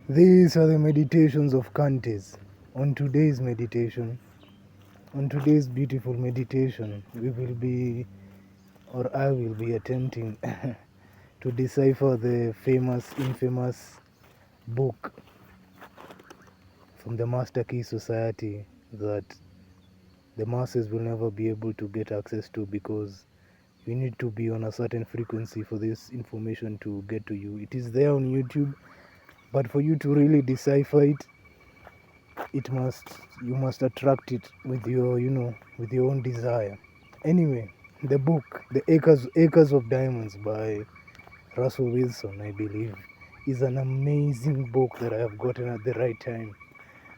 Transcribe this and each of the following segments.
These are the meditations of Kantes. On today's meditation, on today's beautiful meditation, we will be, or I will be attempting to decipher the infamous book from the Master Key Society that the masses will never be able to get access to because you need to be on a certain frequency for this information to get to you. It is there on YouTube, but for you to really decipher it, it must you must attract it with your with your own desire. Anyway, the book, the Acres of Diamonds by Russell Wilson, I believe, is an amazing book that I have gotten at the right time.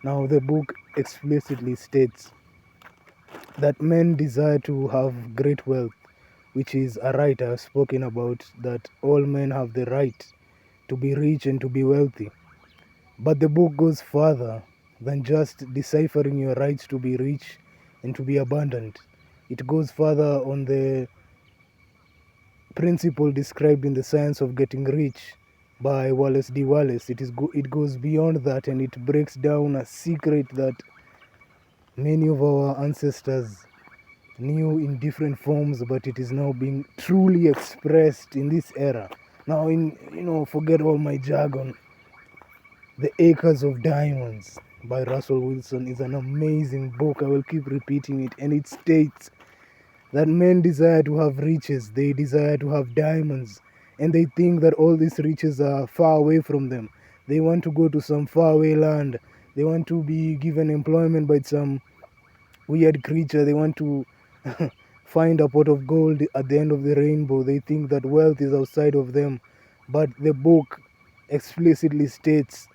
Now the book explicitly states that men desire to have great wealth, which is a right I have spoken about, that all men have the right to be rich and to be wealthy. But the book goes further than just deciphering your rights to be rich and to be abundant. It goes further on the principle described in The Science of Getting Rich by Wallace D. Wallace. It goes beyond that, and it breaks down a secret that many of our ancestors knew in different forms, but it is now being truly expressed in this era. Now, forget all my jargon. The Acres of Diamonds by Russell Wilson is an amazing book. I will keep repeating it, and it states that men desire to have riches, they desire to have diamonds, and they think that all these riches are far away from them. They want to go to some faraway land. They want to be given employment by some weird creature. They want to find a pot of gold at the end of the rainbow. They think that wealth is outside of them. But the book explicitly states,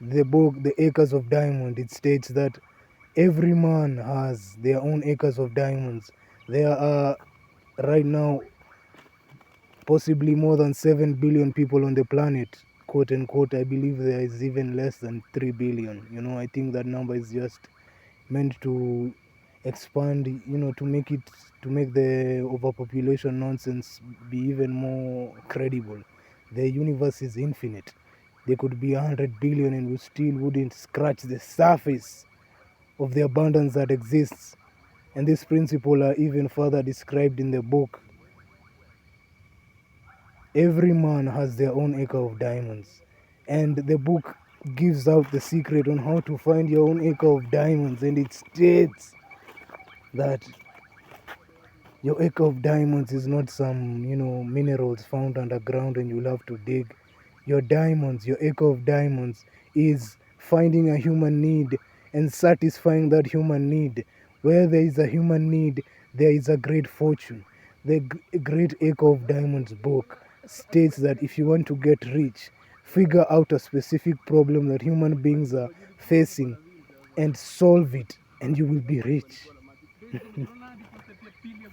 the Acres of Diamond, it states that every man has their own acres of diamonds. There are right now possibly more than 7 billion people on the planet, quote unquote. I believe there is even less than 3 billion. I think that number is just meant to expand, to make the overpopulation nonsense be even more credible. The universe is infinite. There could be 100 billion and we still wouldn't scratch the surface of the abundance that exists. And this principle are even further described in the book. Every man has their own acre of diamonds. And the book gives out the secret on how to find your own acre of diamonds. And it states that your acre of diamonds is not some, minerals found underground and you'll have to dig. Your diamonds, your acre of diamonds, is finding a human need and satisfying that human need. Where there is a human need, there is a great fortune. The Great Acre of Diamonds book states that if you want to get rich, figure out a specific problem that human beings are facing and solve it, and you will be rich.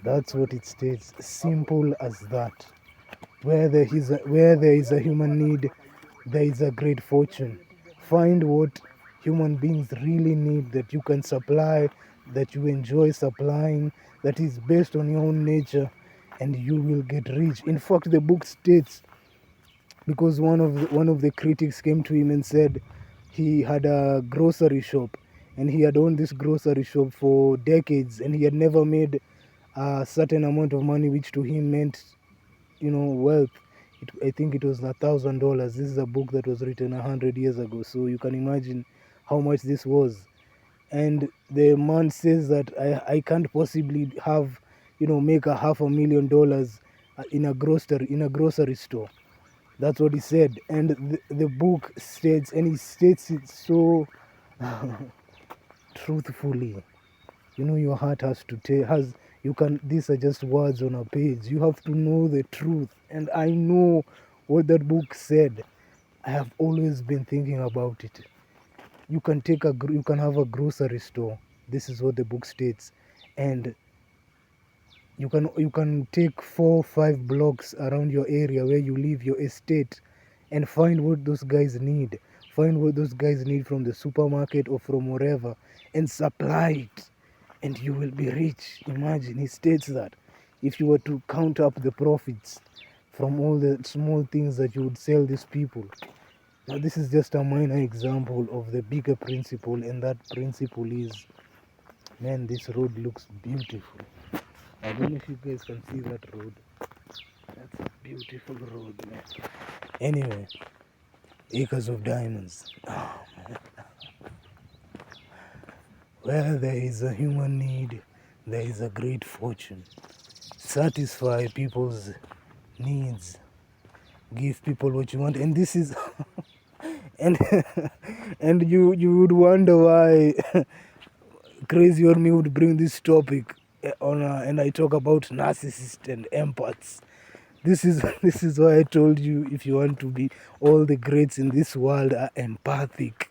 That's what it states. Simple as that. Where there is a human need, there is a great fortune. Find what human beings really need that you can supply, that you enjoy supplying, that is based on your own nature, and you will get rich. In fact, the book states, because one of the critics came to him and said he had a grocery shop and he had owned this grocery shop for decades and he had never made a certain amount of money, which to him meant, wealth. I think it was $1,000. This is a book that was written 100 years ago, so you can imagine how much this was. And the man says that I can't possibly have, make a $500,000 in a grocery store. That's what he said. And the book states, and he states it so truthfully. Your heart has to these are just words on a page. You have to know the truth. And I know what that book said. I have always been thinking about it. You can have a grocery store. This is what the book states. And you can take 4 or 5 blocks around your area where you live, your estate, and find what those guys need. Find what those guys need from the supermarket or from wherever and supply it, and you will be rich. Imagine, he states that if you were to count up the profits from all the small things that you would sell these people, Now, this is just a minor example of the bigger principle, and that principle is, man, this road looks beautiful. I don't know if you guys can see that road. That's a beautiful road, man. Anyway, acres of diamonds. Oh, man. Where there is a human need, there is a great fortune. Satisfy people's needs. Give people what you want. And this is and and you would wonder why Crazy or me would bring this topic on and I talk about narcissists and empaths. This is why I told you, if you want to be, all the greats in this world are empathic.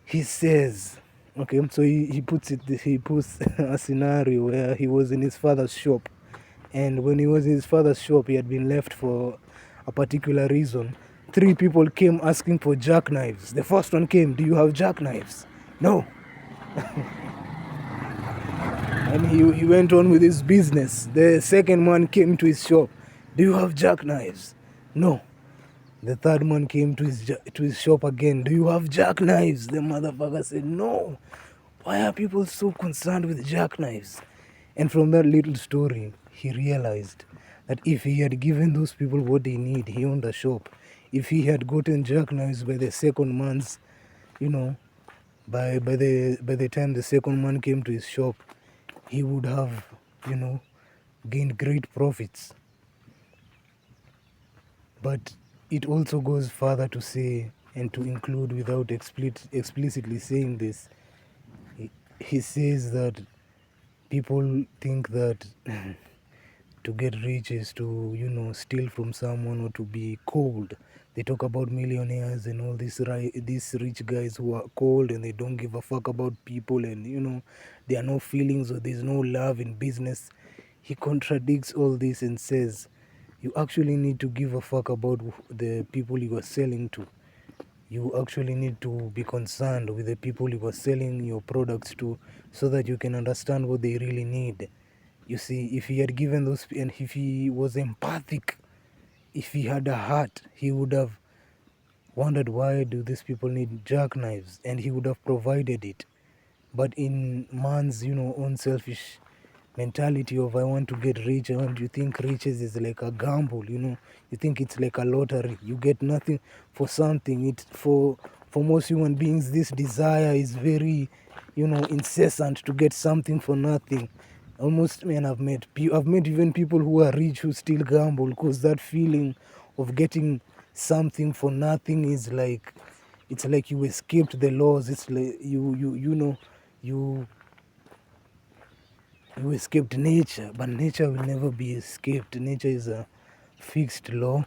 He says, okay, so he puts a scenario where he was in his father's shop, and when he was in his father's shop, he had been left for a particular reason. 3 people came asking for jackknives. The first one came, do you have jackknives? No. And he went on with his business. The second man came to his shop. Do you have jackknives? No. The third man came to his shop again. Do you have jackknives? The motherfucker said, no. Why are people so concerned with jackknives? And from that little story, he realized that if he had given those people what they need, he owned a shop. If he had gotten jackknives by the second man's, by the time the second man came to his shop, he would have, gained great profits. But it also goes further to say, and to include, without explicitly saying this, he says that people think that to get rich is to, steal from someone or to be cold. They talk about millionaires and all these rich guys who are cold and they don't give a fuck about people, and there are no feelings or there's no love in business. He contradicts all this and says, you actually need to give a fuck about the people you are selling to. You actually need to be concerned with the people you are selling your products to, so that you can understand what they really need. You see, if he had given those, and if he was empathic, if he had a heart, he would have wondered, why do these people need jackknives, and he would have provided it. But in man's, own selfish mentality of, I want to get rich, you think riches is like a gamble, you think it's like a lottery. You get nothing for something. It's for most human beings, this desire is very, incessant to get something for nothing. Almost, man, I've met even people who are rich who still gamble, because that feeling of getting something for nothing is like, it's like you escaped the laws. It's like you escaped nature, but nature will never be escaped. Nature is a fixed law,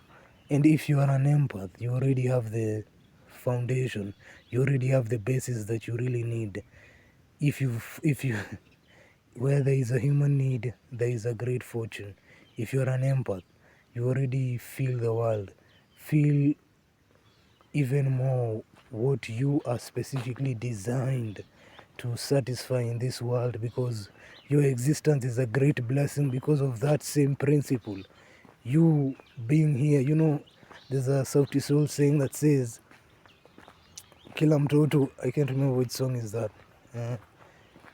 and if you are an empath, you already have the foundation. You already have the basis that you really need. If you where there is a human need, there is a great fortune. If you're an empath, you already feel the world. Feel even more what you are specifically designed to satisfy in this world, because your existence is a great blessing because of that same principle. You being here, there's a Sauti Sol saying that says, kila mtoto, I can't remember which song is that.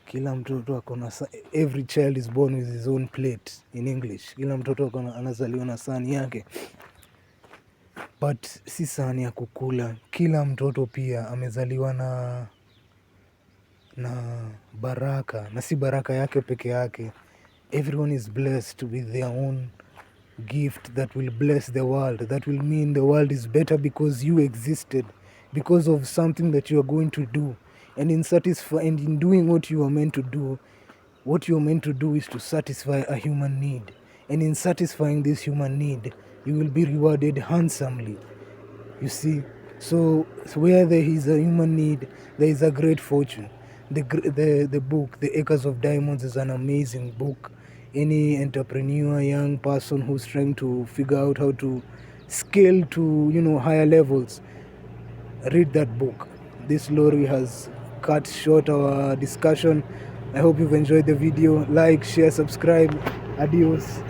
Kila mtoto akona, every child is born with his own plate in English. Kila mtoto anazaliwa na sahani yake, but si sahani ya kukula. Kila mtoto pia amezaliwa na baraka, na si baraka yake peke yake. Everyone is blessed with their own gift that will bless the world. That will mean the world is better because you existed, because of something that you are going to do. And in doing what you are meant to do, what you are meant to do is to satisfy a human need. And in satisfying this human need, you will be rewarded handsomely. You see, so where there is a human need, there is a great fortune. The book, The Acres of Diamonds, is an amazing book. Any entrepreneur, young person who's trying to figure out how to scale to, higher levels, read that book. This lorry has cut short our discussion. I hope you've enjoyed the video. Like, share, subscribe. Adios.